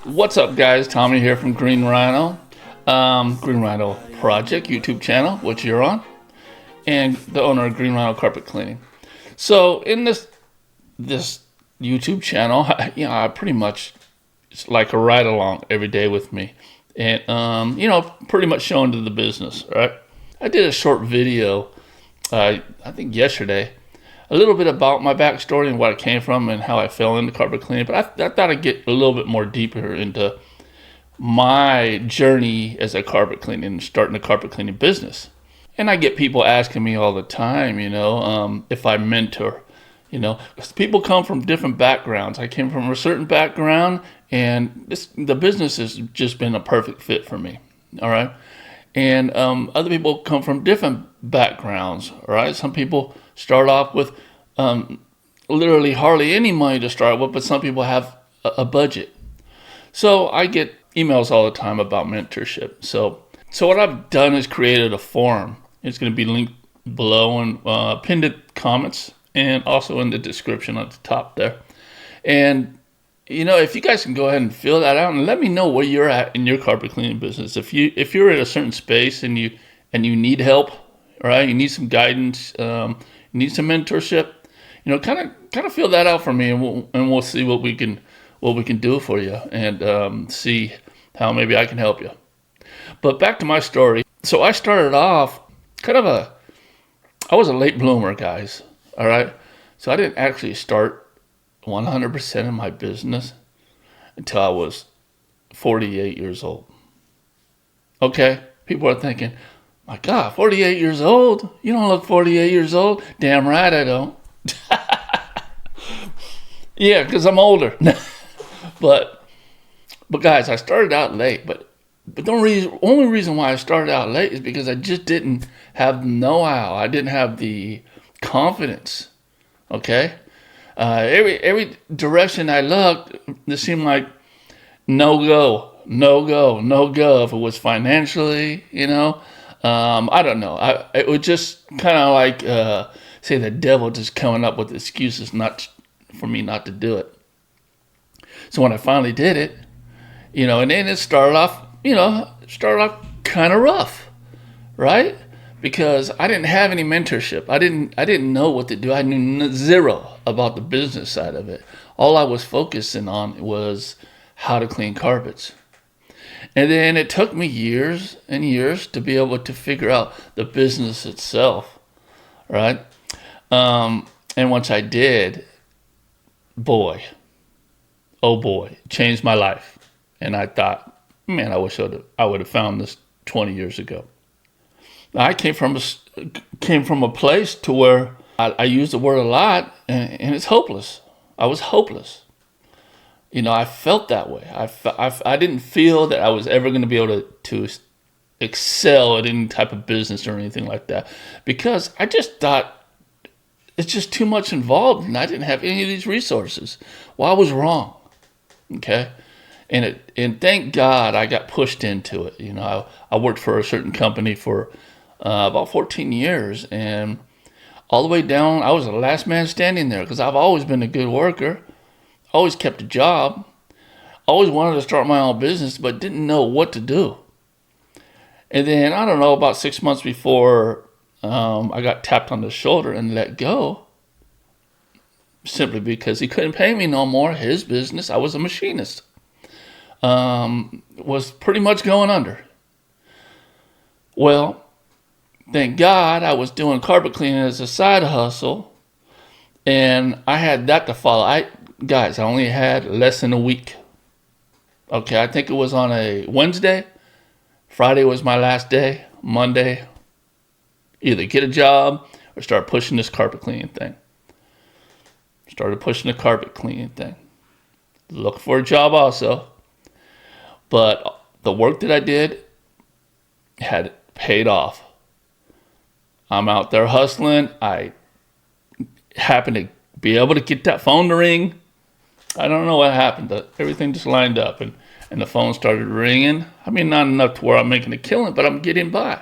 What's up, guys? Tommy here from Green Rhino, Green Rhino Project YouTube channel, which you're on, and the owner of Green Rhino Carpet Cleaning. So in this YouTube channel, I pretty much it's like a ride along every day with me, and pretty much showing to the business. Right? I did a short video, I think yesterday, a little bit about my backstory and where I came from and how I fell into carpet cleaning. But I thought I'd get a little bit more deeper into my journey as a carpet cleaning and starting a carpet cleaning business. And I get people asking me all the time, if I mentor. 'Cause people come from different backgrounds. I came from a certain background, and the business has just been a perfect fit for me. All right. And other people come from different backgrounds. All right. Some people start off with literally hardly any money to start with, but some people have a budget. So I get emails all the time about mentorship. So what I've done is created a forum. It's going to be linked below and pinned in comments and also in the description at the top there. And if you guys can go ahead and fill that out and let me know where you're at in your carpet cleaning business. If you're in a certain space and you need help, right? You need some guidance, you need some mentorship. Kind of fill that out for me, and we'll see what we can do for you, and see how maybe I can help you. But back to my story. So I started off I was a late bloomer, guys. All right. So I didn't actually start 100% in my business until I was 48 years old. Okay. People are thinking, my God, 48 years old? You don't look 48 years old. Damn right I don't. Yeah, because I'm older. But guys, I started out late. But the only reason why I started out late is because I just didn't have the know-how. I didn't have the confidence. Okay? Every direction I looked, it seemed like no go. If it was financially, I don't know. It was just kind of like, say, the devil just coming up with excuses for me not to do it. So when I finally did it, and then it started off kind of rough, right? Because I didn't have any mentorship. I didn't know what to do. I knew zero about the business side of it. All I was focusing on was how to clean carpets. And then it took me years and years to be able to figure out the business itself, right? And once I did, boy, oh boy, it changed my life. And I thought, man, I wish I would have found this 20 years ago. I came from a place to where I use the word a lot, and it's hopeless. I was hopeless. I felt that way. I didn't feel that I was ever going to be able to excel at any type of business or anything like that, because I just thought it's just too much involved, and I didn't have any of these resources. Well, I was wrong. Okay. And thank God I got pushed into it. I worked for a certain company for about 14 years, and all the way down, I was the last man standing there because I've always been a good worker, always kept a job, always wanted to start my own business, but didn't know what to do. And then, I don't know, about 6 months before I got tapped on the shoulder and let go, simply because he couldn't pay me no more. His business, I was a machinist, was pretty much going under. Well, thank God I was doing carpet cleaning as a side hustle, and I had that to follow. I only had less than a week. Okay, I think it was on a Wednesday. Friday was my last day. Monday, either get a job or start pushing this carpet cleaning thing. Started pushing the carpet cleaning thing. Look for a job also. But the work that I did had paid off. I'm out there hustling. I happened to be able to get that phone to ring. I don't know what happened. Everything just lined up, and the phone started ringing. I mean, not enough to where I'm making a killing, but I'm getting by.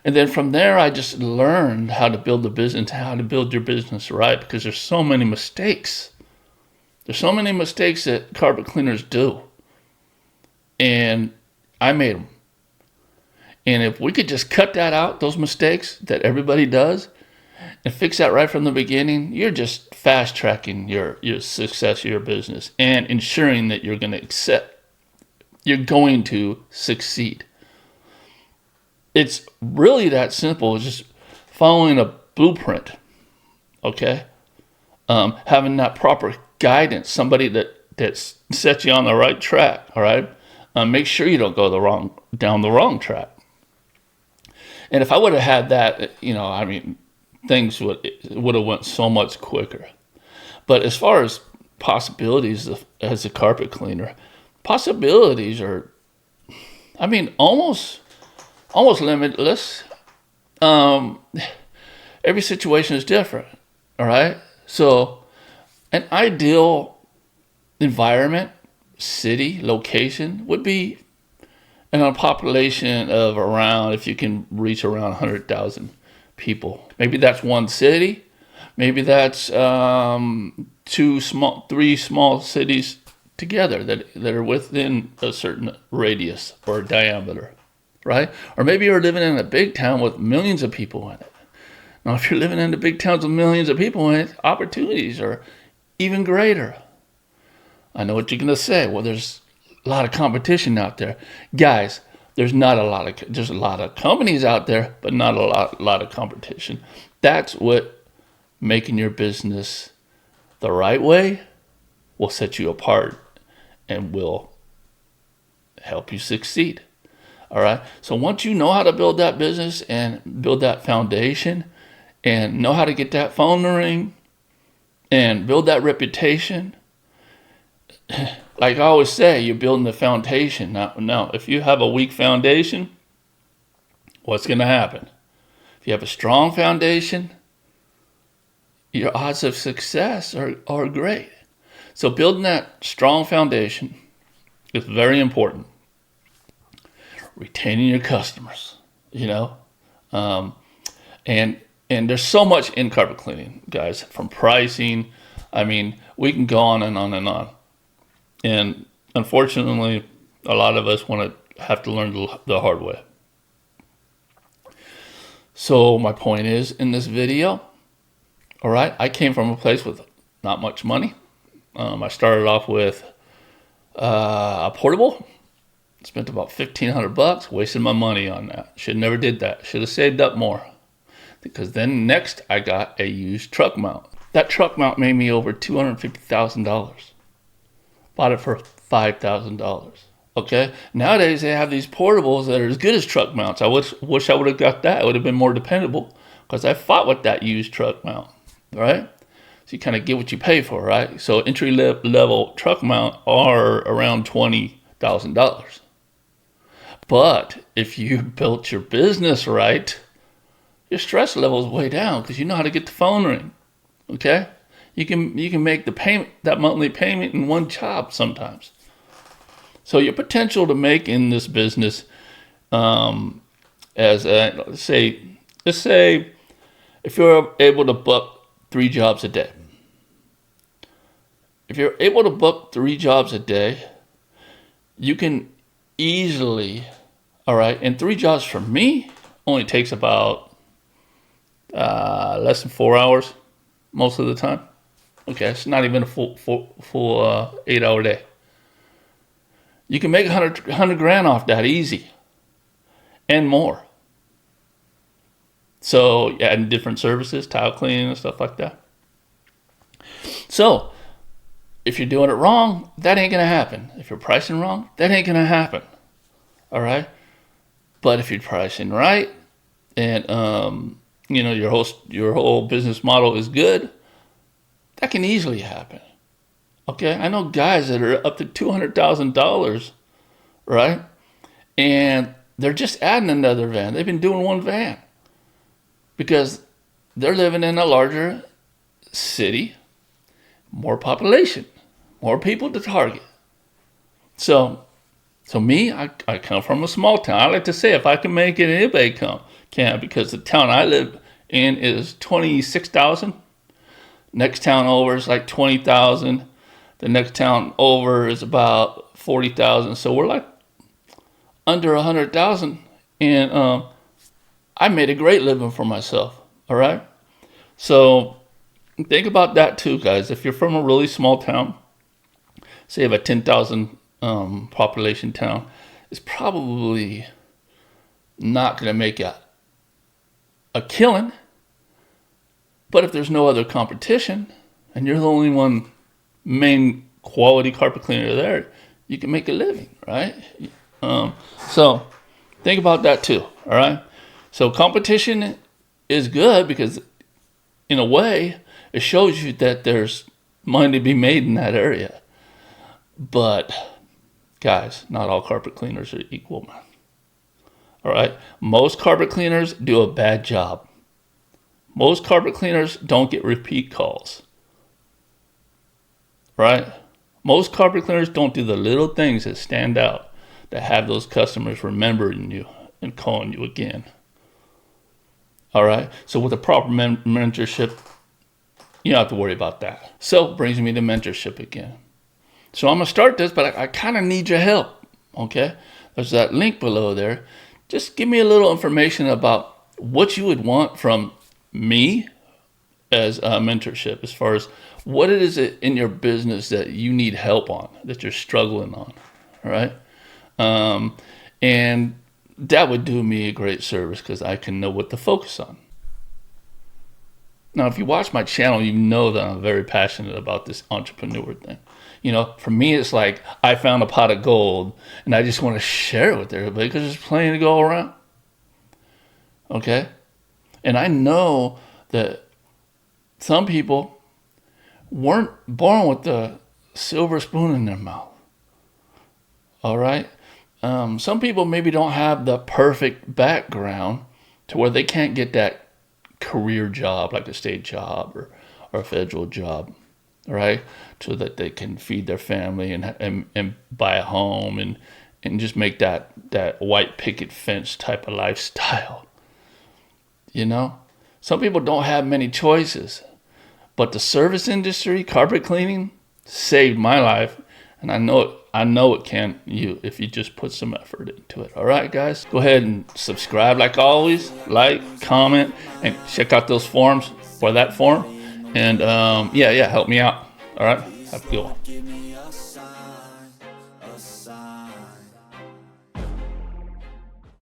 And then from there, I just learned how to build the business, how to build your business right, because there's so many mistakes. There's so many mistakes that carpet cleaners do. And I made them. And if we could just cut that out, those mistakes that everybody does, and fix that right from the beginning, you're just fast tracking your success of your business and ensuring that you're going to succeed. It's really that simple. It's just following a blueprint, okay? Having that proper guidance, somebody that sets you on the right track, all right? Make sure you don't go down the wrong track. And if I would have had that, things would have went so much quicker. But as far as possibilities as a carpet cleaner, possibilities are, almost limitless. Every situation is different, all right? So an ideal environment, city, location would be in a population of around, if you can reach around 100,000 people. Maybe that's one city. Maybe that's three small cities together that are within a certain radius or diameter, right? Or maybe you're living in a big town with millions of people in it. Now, if you're living in the big towns with millions of people in it, opportunities are even greater. I know what you're going to say. Well, there's a lot of competition out there. Guys, there's a lot of companies out there, but not a lot of competition. That's what making your business the right way will set you apart and will help you succeed. All right. So once you know how to build that business and build that foundation and know how to get that phone to ring and build that reputation, like I always say, you're building the foundation. Now, if you have a weak foundation, what's going to happen? If you have a strong foundation, your odds of success are great. So building that strong foundation is very important. Retaining your customers, and there's so much in carpet cleaning, guys, from pricing. We can go on and on and on. And unfortunately, a lot of us have to learn the hard way. So my point is, in this video, all right, I came from a place with not much money. I started off with a portable. Spent about $1,500, wasted my money on that. Should never did that. Should have saved up more. Because then next I got a used truck mount. That truck mount made me over $250,000. Bought it for $5,000. Okay? Nowadays they have these portables that are as good as truck mounts. I wish I would have got that. It would have been more dependable because I fought with that used truck mount. Right? So you kind of get what you pay for, right? So entry level truck mount are around $20,000. But if you built your business right, your stress level is way down because you know how to get the phone ring. Okay? You can make the payment, that monthly payment, in one job sometimes. So your potential to make in this business, let's say if you're able to book 3 jobs a day. If you're able to book 3 jobs a day, you can easily, all right, and 3 jobs for me only takes about less than 4 hours most of the time. Okay, it's not even a full 8-hour day. You can make $100 grand off that easy, and more. So adding different services, tile cleaning and stuff like that. So if you're doing it wrong, that ain't gonna happen. If you're pricing wrong, that ain't gonna happen. All right. But if you're pricing right, and your whole business model is good, that can easily happen. Okay, I know guys that are up to $200,000, right? And they're just adding another van. They've been doing one van because they're living in a larger city, more population, more people to target. So me, I come from a small town. I like to say if I can make it, anybody can, because the town I live in is 26,000. Next town over is like 20,000. The next town over is about 40,000. So we're like under 100,000, and I made a great living for myself. All right. So think about that too, guys. If you're from a really small town, say of a 10,000 population town, it's probably not going to make a killing. But if there's no other competition and you're the only one main quality carpet cleaner there, you can make a living, right? So think about that too, all right? So competition is good because in a way it shows you that there's money to be made in that area. But guys, not all carpet cleaners are equal, man. All right? Most carpet cleaners do a bad job. Most carpet cleaners don't get repeat calls. Right? Most carpet cleaners don't do the little things that stand out that have those customers remembering you and calling you again. All right? So with a proper mentorship, you don't have to worry about that. So brings me to mentorship again. So I'm going to start this, but I kind of need your help. Okay? There's that link below there. Just give me a little information about what you would want from me as a mentorship, as far as what it is in your business that you need help on, that you're struggling on. All right. And that would do me a great service because I can know what to focus on. Now, if you watch my channel, you know that I'm very passionate about this entrepreneur thing. You know, for me, it's like I found a pot of gold and I just want to share it with everybody because there's plenty to go around. Okay? And I know that some people weren't born with the silver spoon in their mouth. All right? Some people maybe don't have the perfect background to where they can't get that career job, like a state job or a federal job, right? So that they can feed their family and buy a home and just make that white picket fence type of lifestyle. You know? Some people don't have many choices, but the service industry, carpet cleaning, saved my life, and I know it can you if you just put some effort into it. All right, guys, go ahead and subscribe like always, like, comment, and check out those forums for that form. And yeah, help me out. All right, have a good one.